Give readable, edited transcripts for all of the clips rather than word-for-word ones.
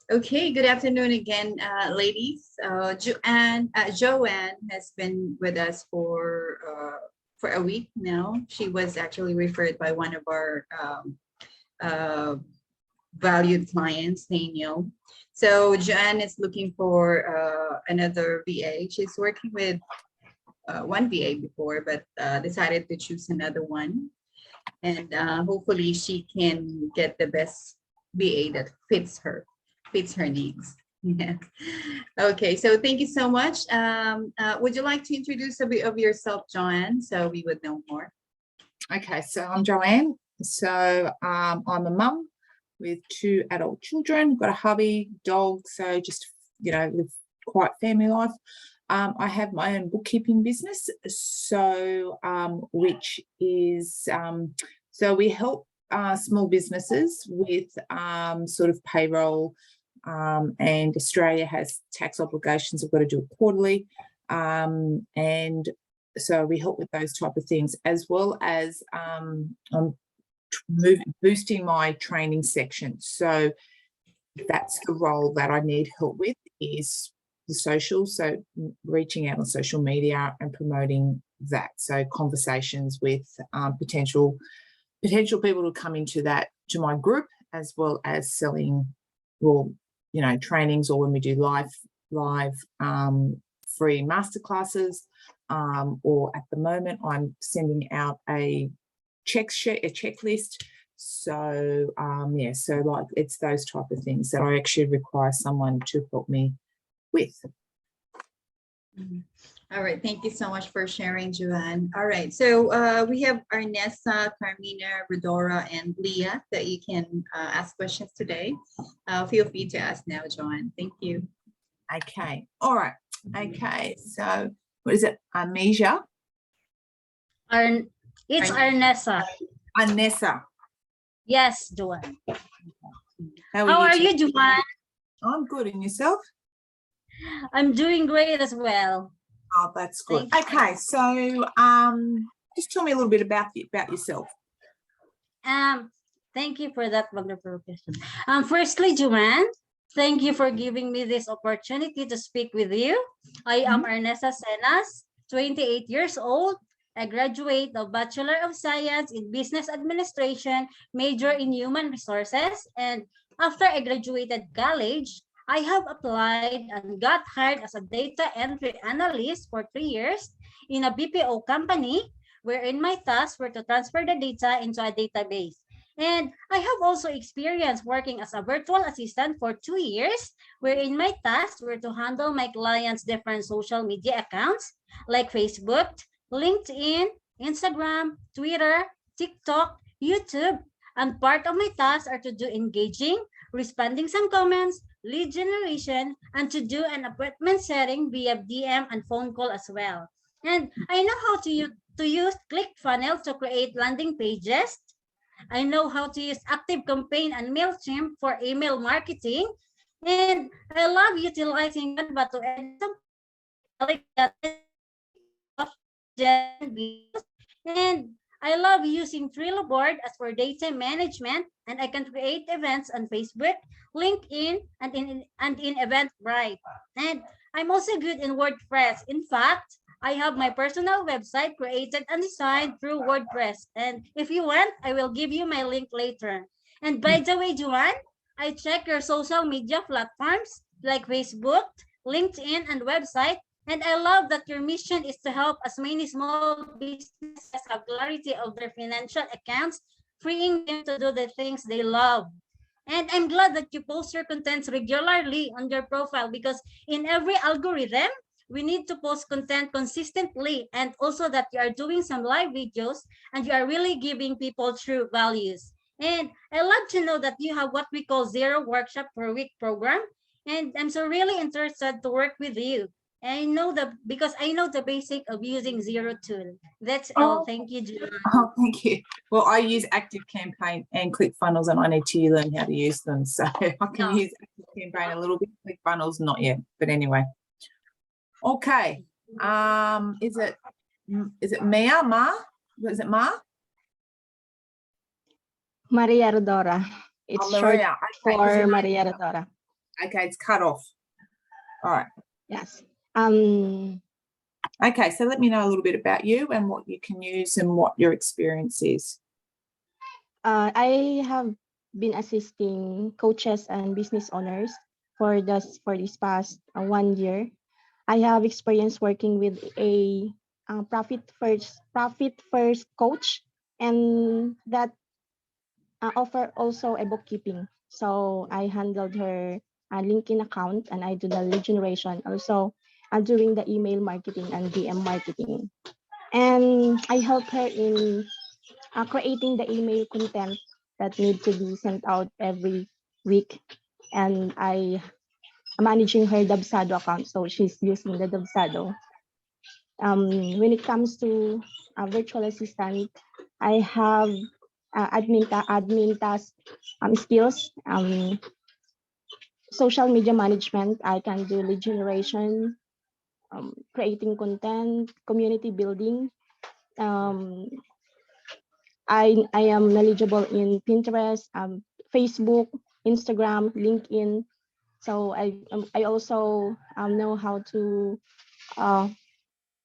Okay, good afternoon again, ladies. Joanne has been with us for a week now. She was actually referred by one of our uh, valued clients, Daniel. So Joanne is looking for another VA. She's working with one VA before, but decided to choose another one, and hopefully she can get the best VA that fits her needs. Yeah. Okay, so thank you so much. Would you like to introduce a bit of yourself, Joanne, so we would know more? Okay, so I'm Joanne. So I'm a mum with 2 adult children, got a hubby, dog, so just, live quite family life. I have my own bookkeeping business, so which is so we help small businesses with sort of payroll, and Australia has tax obligations. I've got to do it quarterly, and so we help with those type of things, as well as I'm boosting my training section. So that's the role that I need help with, is the social, so reaching out on social media and promoting that. So conversations with potential people to come into my group, as well as selling, trainings, or when we do live free masterclasses, or at the moment I'm sending out a checklist. So so like it's those type of things that I actually require someone to help me with. Mhm. All right, thank you so much for sharing, Joanne. All right, so we have Arnessa, Carmina, Rodora, and Leah that you can ask questions today. Feel free to ask now, Joanne. Thank you. Okay, all right. Okay, so what is it? Amnesia? It's Arnessa. Arnessa. Yes, Joanne. How are you, Joanne? I'm good. And yourself? I'm doing great as well. Oh, that's good. Okay, so just tell me a little bit about yourself. Thank you for that wonderful question. Firstly, Joanne, thank you for giving me this opportunity to speak with you. I am Arnessa Senas, 28 years old. I graduate of Bachelor of Science in Business Administration, major in Human Resources, and after I graduated college, I have applied and got hired as a data entry analyst for 3 years in a BPO company, wherein my tasks were to transfer the data into a database. And I have also experienced working as a virtual assistant for 2 years, wherein my tasks were to handle my clients' different social media accounts like Facebook, LinkedIn, Instagram, Twitter, TikTok, YouTube, and part of my tasks are to do engaging, responding some comments, lead generation, and to do an appointment setting via DM and phone call as well. And I know how to use ClickFunnels to create landing pages. I know how to use ActiveCampaign and MailChimp for email marketing. And I love utilizing Canva to edit some elegant videos. And I love using Trello board as for data management, and I can create events on Facebook, LinkedIn, and in Eventbrite. And I'm also good in WordPress. In fact, I have my personal website created and designed through WordPress. And if you want, I will give you my link later. And by the way, Joanne, I check your social media platforms like Facebook, LinkedIn, and website. And I love that your mission is to help as many small businesses have clarity of their financial accounts, freeing them to do the things they love. And I'm glad that you post your contents regularly on your profile, because in every algorithm, we need to post content consistently, and also that you are doing some live videos and you are really giving people true values. And I love to know that you have what we call 0 workshop per week program. And I'm so really interested to work with you. Because I know the basic of using Zero tool. That's all. Thank you, Joanne. Oh, thank you. Well, I use ActiveCampaign and ClickFunnels, and I need to learn how to use them. So I can use ActiveCampaign a little bit, ClickFunnels not yet. But anyway. Okay. Is it Mia? Ma? Is it Ma? Maria Rodora. It's short for Maria Rodora. Okay, it's cut off. All right. Yes. Okay, so let me know a little bit about you and what you can use and what your experience is. I have been assisting coaches and business owners for this past 1 year. I have experience working with a profit first coach, and that offer also a bookkeeping. So I handled her LinkedIn account, and I do the lead generation, also doing the email marketing and DM marketing. And I help her in creating the email content that need to be sent out every week. And I managing her Dabsado account, so she's using the Dabsado. When it comes to a virtual assistant, I have admin task skills, social media management. I can do lead generation, creating content, community building. I am knowledgeable in Pinterest, Facebook, Instagram, LinkedIn. So I also know how to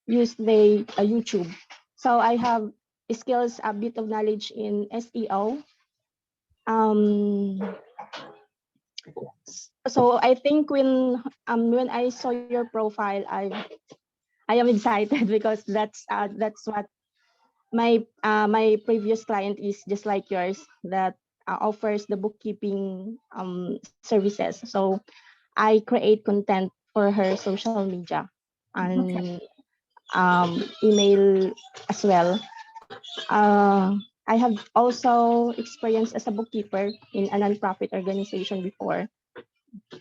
use the YouTube. So I have skills, a bit of knowledge in SEO. So I think when I saw your profile, I am excited because that's what my previous client is, just like yours, that offers the bookkeeping services. So I create content for her social media and email as well. I have also experience as a bookkeeper in a nonprofit organization before,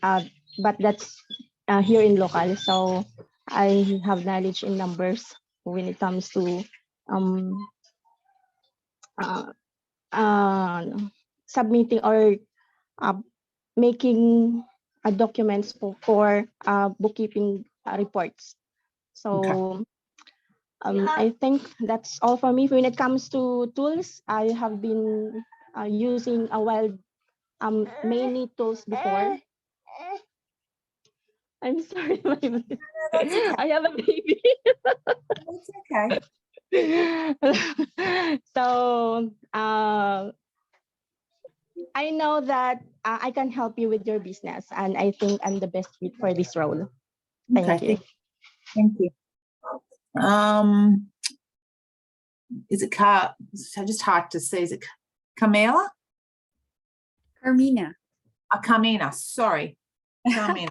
but that's here in local. So I have knowledge in numbers when it comes to um, uh, uh, submitting or uh, making documents for bookkeeping reports. So I think that's all for me. When it comes to tools, I have been using a wild many tools before. I'm sorry, okay. I have a baby. It's okay. So I know that I can help you with your business, and I think I'm the best fit for this role. Thank you. Thank you. Is it just hard to see? Is it Camila? Carmina. Carmina, sorry. Carmina.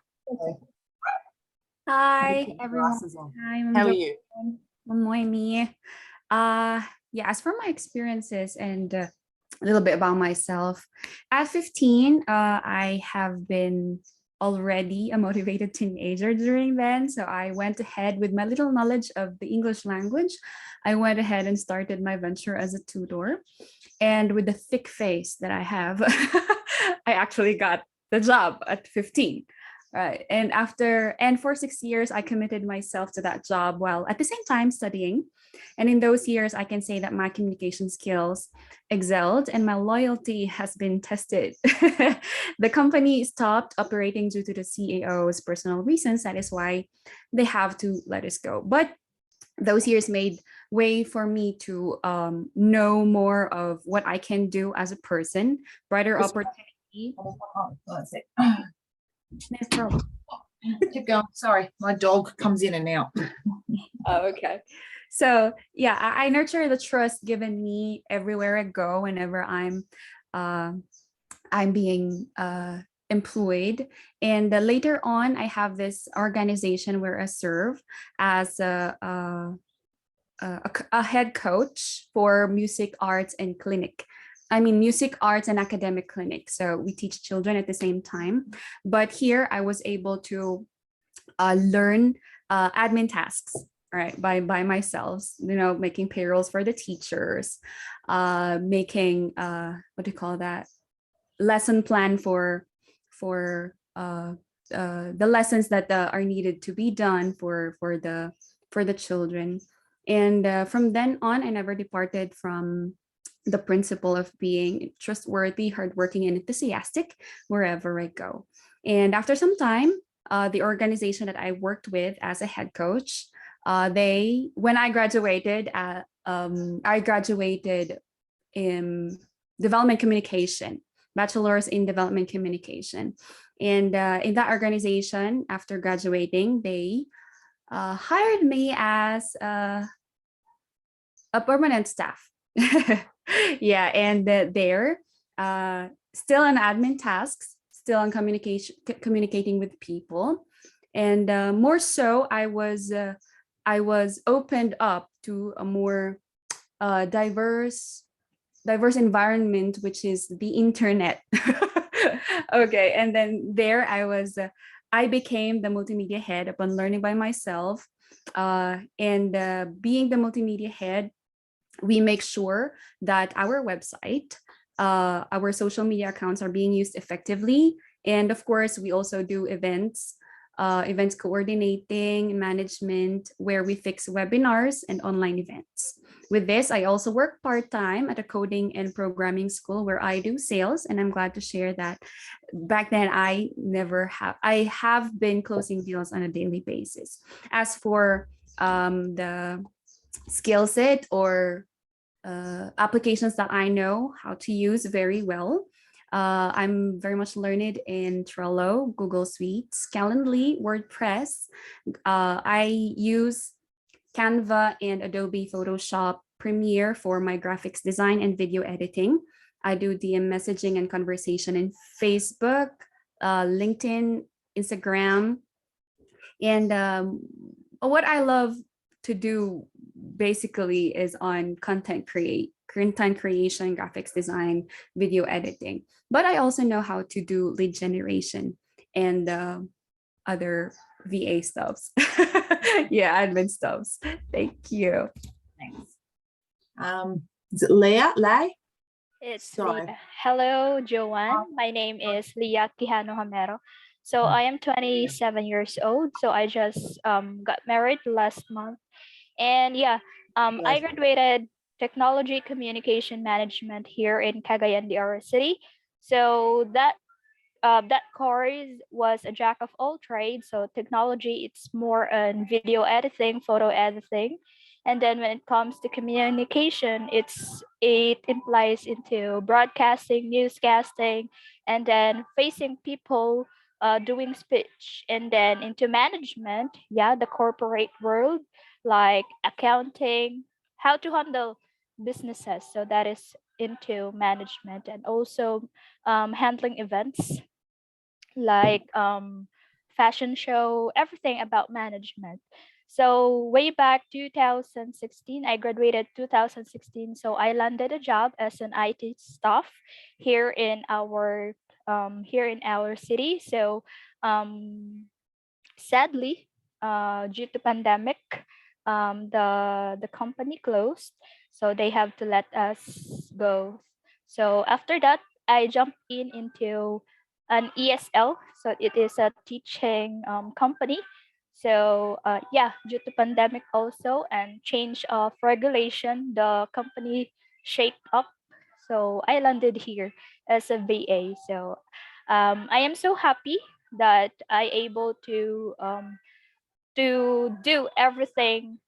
Hi, everyone. Hi, I'm How are Joanne. you? Moini. Yeah, as for my experiences and a little bit about myself, at 15, I have been already a motivated teenager during then. So I went ahead with my little knowledge of the English language. I went ahead and started my venture as a tutor. And with the thick face that I have, I actually got the job at 15. Right. And for 6 years, I committed myself to that job while at the same time studying. And in those years, I can say that my communication skills excelled and my loyalty has been tested. The company stopped operating due to the CEO's personal reasons. That is why they have to let us go. But those years made way for me to know more of what I can do as a person, brighter opportunity. No problem. Keep going. Sorry, my dog comes in and out. Oh, okay. So yeah, I nurture the trust given me everywhere I go, whenever I'm being employed. And later on, I have this organization where I serve as a head coach for music, arts, and clinic. I mean, music, arts, and academic clinic. So we teach children at the same time. But here I was able to learn admin tasks, right, by myself, making payrolls for the teachers, making, what do you call that? Lesson plan for the lessons that are needed to be done for the children. And from then on, I never departed from the principle of being trustworthy, hardworking, and enthusiastic wherever I go. And after some time, the organization that I worked with as a head coach, when I graduated in development communication, bachelor's in development communication. And in that organization, after graduating, they hired me as a permanent staff. Yeah, and there, still on admin tasks, still on communicating with people, and more so, I was opened up to a more diverse environment, which is the internet. Okay, and then there I became the multimedia head upon learning by myself, and being the multimedia head, we make sure that our website, our social media accounts are being used effectively. And of course, we also do events coordinating, management, where we fix webinars and online events. With this, I also work part-time at a coding and programming school where I do sales. And I'm glad to share that back then I have been closing deals on a daily basis. As for the skill set or applications that I know how to use very well, I'm very much learned in Trello, Google Suites, Calendly, WordPress. I use Canva and Adobe Photoshop Premiere for my graphics design and video editing. I do DM messaging and conversation in Facebook, LinkedIn, Instagram. And what I love to do basically is on content creation, graphics design, video editing. But I also know how to do lead generation and other VA stuffs. Yeah, admin stuffs. Thank you. Thanks. Is it Leah? Lay? It's Sorry. Leah. Hello, Joanne. My name is Leah Quijano Hamero. So I am 27 years old. So I just got married last month. And yeah, I graduated technology communication management here in Cagayan de Oro City. So that course was a jack of all trades. So technology, it's more on video editing, photo editing. And then when it comes to communication, it implies into broadcasting, newscasting, and then facing people, doing speech, and then into management, yeah, the corporate world, like accounting, how to handle businesses. So that is into management, and also handling events like fashion show, everything about management. So way back 2016, I graduated 2016. So I landed a job as an IT staff here in our city. So sadly, due to pandemic, the company closed, so they have to let us go. So after that, I jumped into an ESL. So it is a teaching company. So yeah, due to pandemic also and change of regulation, the company shaped up. So I landed here as a VA. So I am so happy that I able to do everything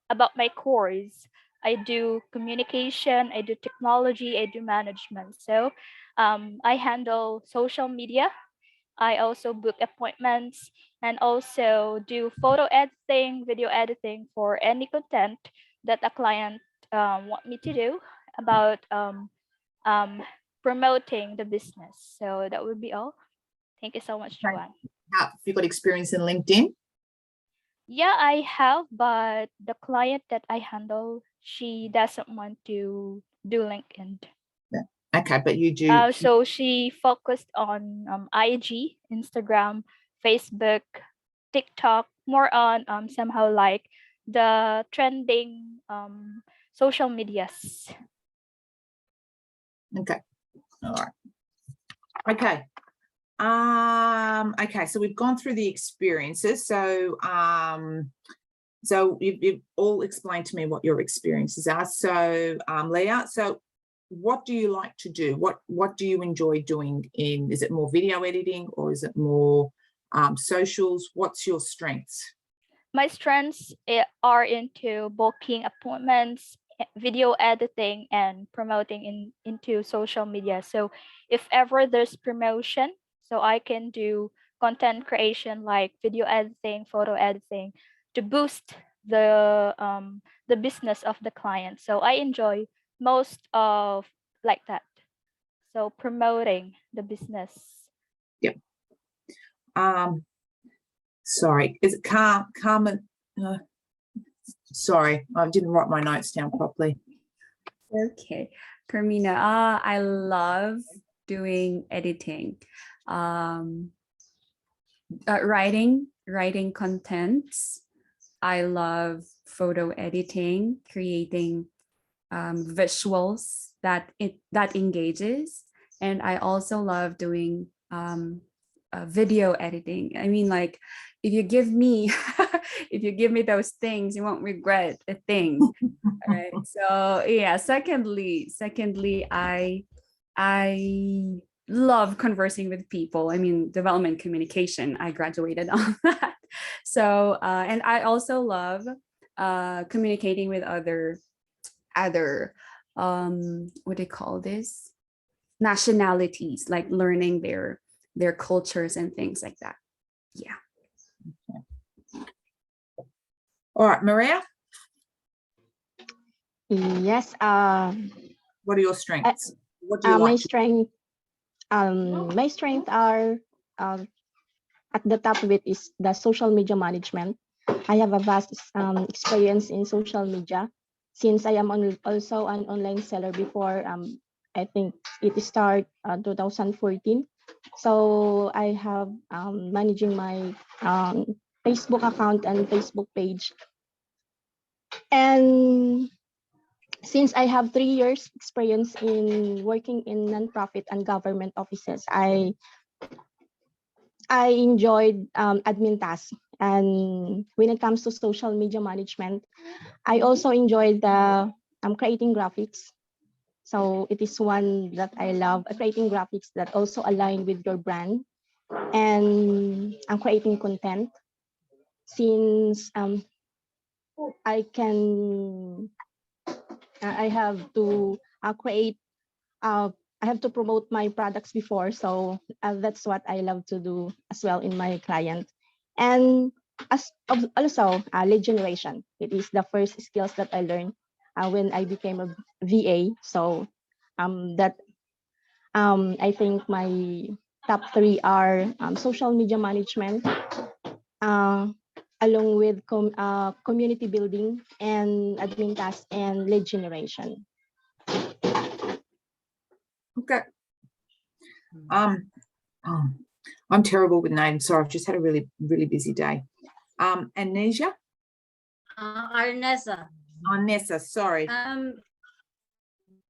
about my course. I do communication, I do technology, I do management. So I handle social media. I also book appointments and also do photo editing, video editing for any content that a client want me to do about um, promoting the business. So that would be all. Thank you so much, Joanne. Have you got experience in LinkedIn? Yeah, I have, but the client that I handle, she doesn't want to do LinkedIn. Okay, but you do. So she focused on IG, Instagram, Facebook, TikTok, more on somehow like the trending social medias. Okay. All right. Okay. Okay, so we've gone through the experiences. So so you've all explained to me what your experiences are. So Leah, so what do you like to do? What do you enjoy doing is it more video editing or is it more socials? What's your strengths? My strengths are into booking appointments, video editing, and promoting into social media. So if ever there's promotion, so I can do content creation like video editing, photo editing to boost the business of the client. So I enjoy most of like that. So promoting the business. Yep. Sorry, is it Carmen? Sorry, I didn't write my notes down properly. Okay, Carmina, I love doing editing, writing contents. I love photo editing, creating visuals that engages, and I also love doing video editing. I mean, like, if you give me those things, you won't regret a thing. All right. So yeah, secondly, I love conversing with people. I mean, development communication, I graduated on that. So and I also love communicating with other what do you call this, nationalities, like learning their cultures and things like that. Yeah. All right, Maria, Yes. what are your strengths? What do you like? My strength are at the top of it is the social media management. I have a vast experience in social media since I am also an online seller before. I think it started 2014. So I have managing my Facebook account and Facebook page. And since I have 3 years experience in working in nonprofit and government offices, I enjoyed admin tasks. And when it comes to social media management, I also enjoyed the creating graphics. So it is one that I love, creating graphics that also align with your brand. And I'm creating content since I have to create I have to promote my products before, so that's what I love to do as well in my client. And also lead generation. It is the first skills that I learned when I became a VA. So that I think my top 3 are social media management, along with community building and admin tasks and lead generation. Okay. I'm terrible with names. Sorry, I've just had a really, really busy day. Amnesia? Arnessa. Nessa, sorry.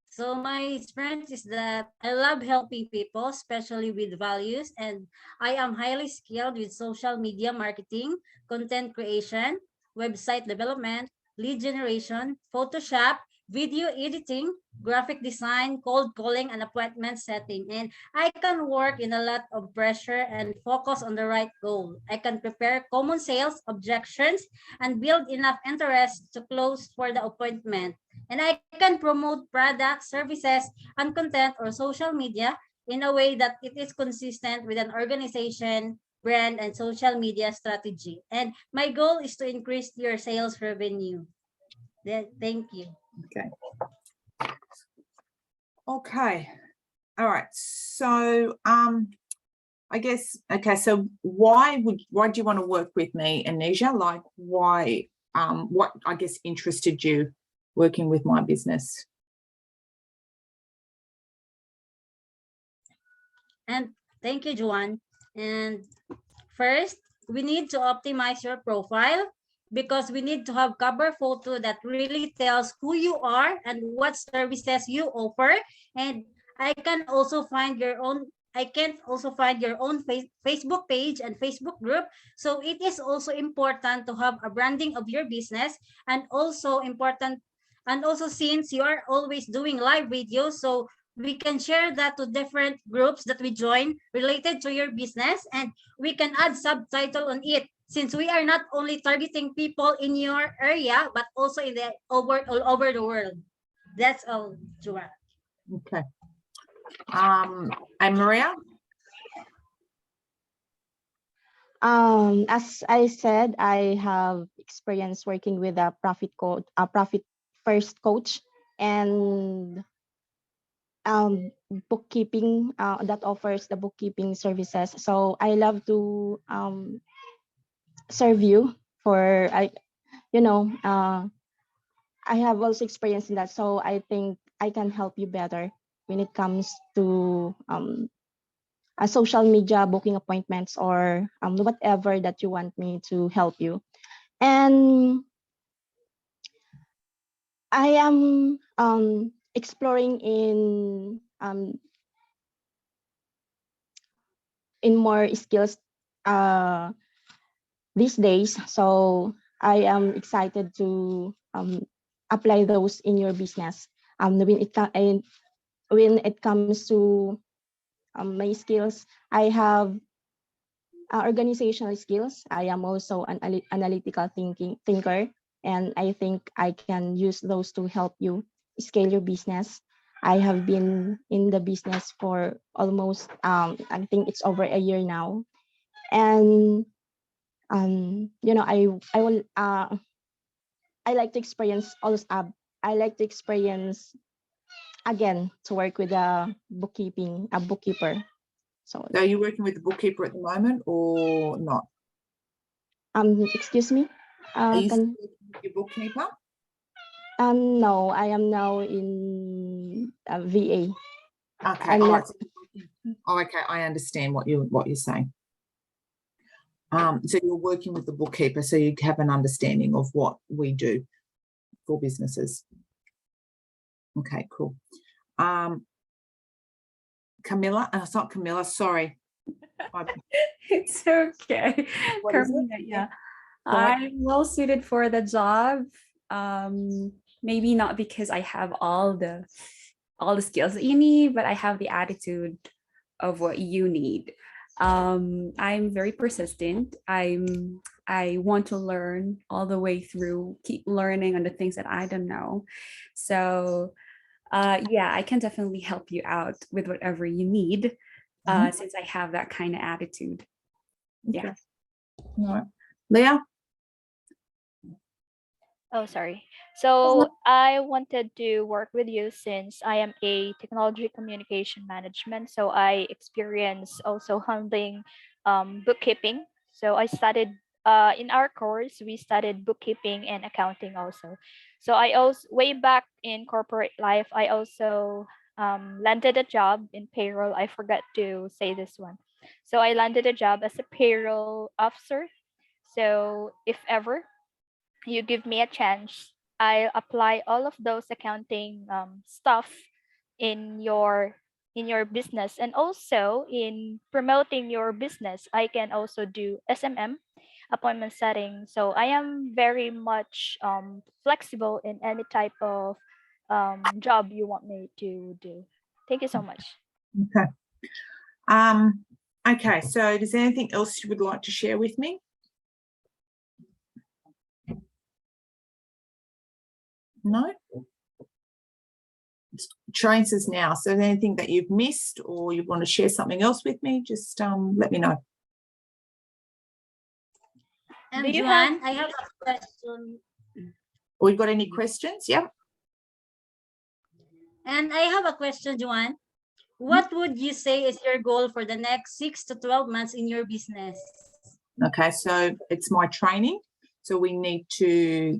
So my strength is that I love helping people, especially with values, and I am highly skilled with social media marketing, content creation, website development, lead generation, Photoshop, video editing, graphic design, cold calling, and appointment setting. And I can work in a lot of pressure and focus on the right goal. I can prepare common sales objections and build enough interest to close for the appointment. And I can promote products, services, and content or social media in a way that it is consistent with an organization, brand, and social media strategy. And my goal is to increase your sales revenue. Thank you. Okay. Okay. All right. So I guess, okay, so why do you want to work with me, Amnesia? Like, why, what, I guess, interested you working with my business? And thank you, Joanne. And first, we need to optimize your profile because we need to have cover photo that really tells who you are and what services you offer. And I can also find your own Facebook page and Facebook group. So it is also important to have a branding of your business, and also important And also since you are always doing live videos, so we can share that to different groups that we join related to your business, and we can add subtitle on it, since we are not only targeting people in your area, but also in the all over the world. That's all, Joanne. Okay. And Maria? As I said, I have experience working with a profit first coach, and bookkeeping that offers the bookkeeping services. So I love to serve you for I have also experience in that. So I think I can help you better when it comes to social media booking appointments, or whatever that you want me to help you. And I am exploring in more skills these days. So I am excited to apply those in your business. When it comes to my skills, I have organizational skills. I am also an analytical thinker, and I think I can use those to help you scale your business. I have been in the business for almost I think it's over a year now, and I will I like to experience also I like to experience again to work with a bookkeeper. So So are you working with the bookkeeper at the moment or not? excuse me. Are you still Can working with your bookkeeper? no, I am now in VA. Okay. I'm All not. right. Oh, okay. I understand what you're saying. So you're working with the bookkeeper, so you have an understanding of what we do for businesses. Okay, cool. Camilla, it's not Camilla, sorry. It's okay. What is it? Carmina, yeah. Sorry. I'm well suited for the job. Maybe not because I have all the skills that you need, but I have the attitude of what you need. I'm very persistent. I want to learn all the way through, keep learning on the things that I don't know. So yeah, I can definitely help you out with whatever you need, since I have that kind of attitude. Yeah. All right. Leah? Oh, sorry. So I wanted to work with you since I am a technology communication management. So I experience also handling bookkeeping. So I studied in our course, we studied bookkeeping and accounting also. So I also, way back in corporate life, I also landed a job in payroll. I forgot to say this one. So I landed a job as a payroll officer. So if ever you give me a chance, I'll apply all of those accounting stuff in your business, and also in promoting your business. I can also do SMM, appointment setting. So I am very much flexible in any type of job you want me to do. Thank you so much. Okay. Okay, so is there anything else you would like to share with me? No? Traces now. So anything that you've missed or you want to share something else with me, just let me know. And Do you Joanne, I have a question. Or you've got any questions? Yep. And I have a question, Joanne. What would you say is your goal for the next 6 to 12 months in your business? Okay, so it's my training. So we need to,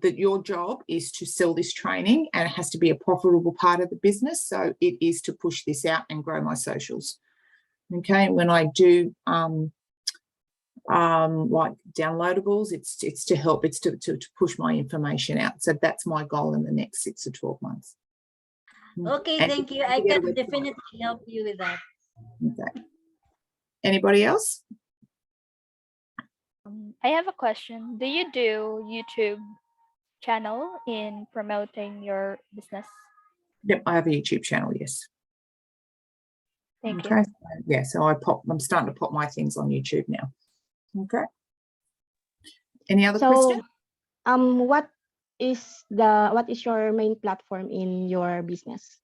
your job is to sell this training, and it has to be a profitable part of the business. So it is to push this out and grow my socials. Okay, when I do like downloadables, it's to help, it's to push my information out. So that's my goal in the next 6 to 12 months. Okay, And thank you. I can definitely help you with that. Okay. Anybody else? I have a question. Do you do YouTube channel in promoting your business? Yep, I have a YouTube channel, yes. Thank you. Okay. Yeah, so I'm starting to pop my things on YouTube now. Okay. Any other So, questions? what is your main platform in your business?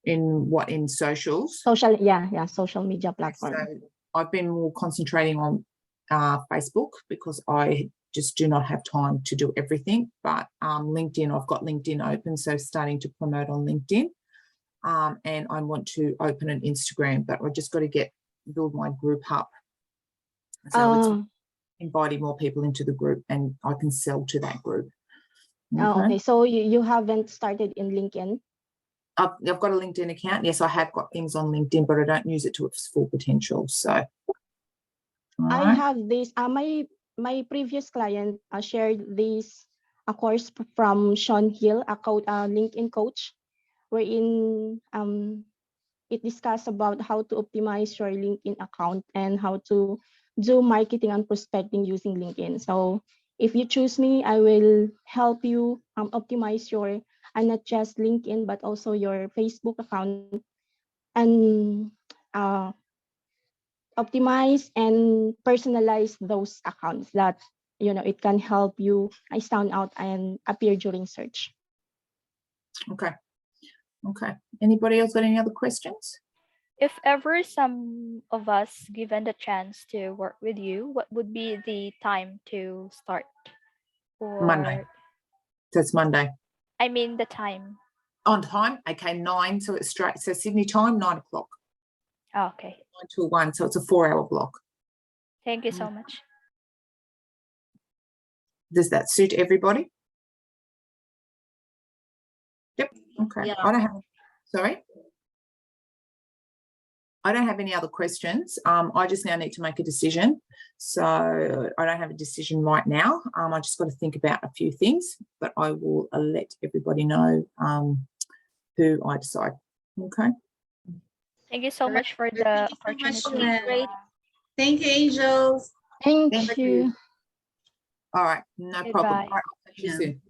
In what, in socials? Social media platform. So I've been more concentrating on Facebook because I just do not have time to do everything. But LinkedIn, I've got LinkedIn open, so starting to promote on LinkedIn. And I want to open an Instagram, but I just got to build my group up. So it's inviting more people into the group, and I can sell to that group. Okay. So you haven't started in LinkedIn? I've got a LinkedIn account. Yes, I have got things on LinkedIn, but I don't use it to its full potential. So I have this. My previous client shared this a course from Sean Hill, a LinkedIn coach, wherein it discussed about how to optimize your LinkedIn account and how to do marketing and prospecting using LinkedIn. So if you choose me, I will help you optimize your, and not just LinkedIn, but also your Facebook account, and optimize and personalize those accounts that it can help you stand out and appear during search. Okay. Anybody else got any other questions? If ever some of us given the chance to work with you, what would be the time to start? Or Monday. So it's Monday. I mean the time. On time? Okay, 9. So it's straight. So Sydney time, 9 o'clock. Oh, okay. 9 till 1. So it's a 4-hour block. Thank you so much. Does that suit everybody? Yep. Okay. Yeah. I don't have any other questions. I just now need to make a decision. So I don't have a decision right now. I just got to think about a few things, but I will let everybody know who I decide. Okay. Thank you so much for the Thank you so much, opportunity. Joanne. Thank you, Angels. Thank Thank you. All right. No problem. Goodbye. All right, I'll talk to you Yeah. soon.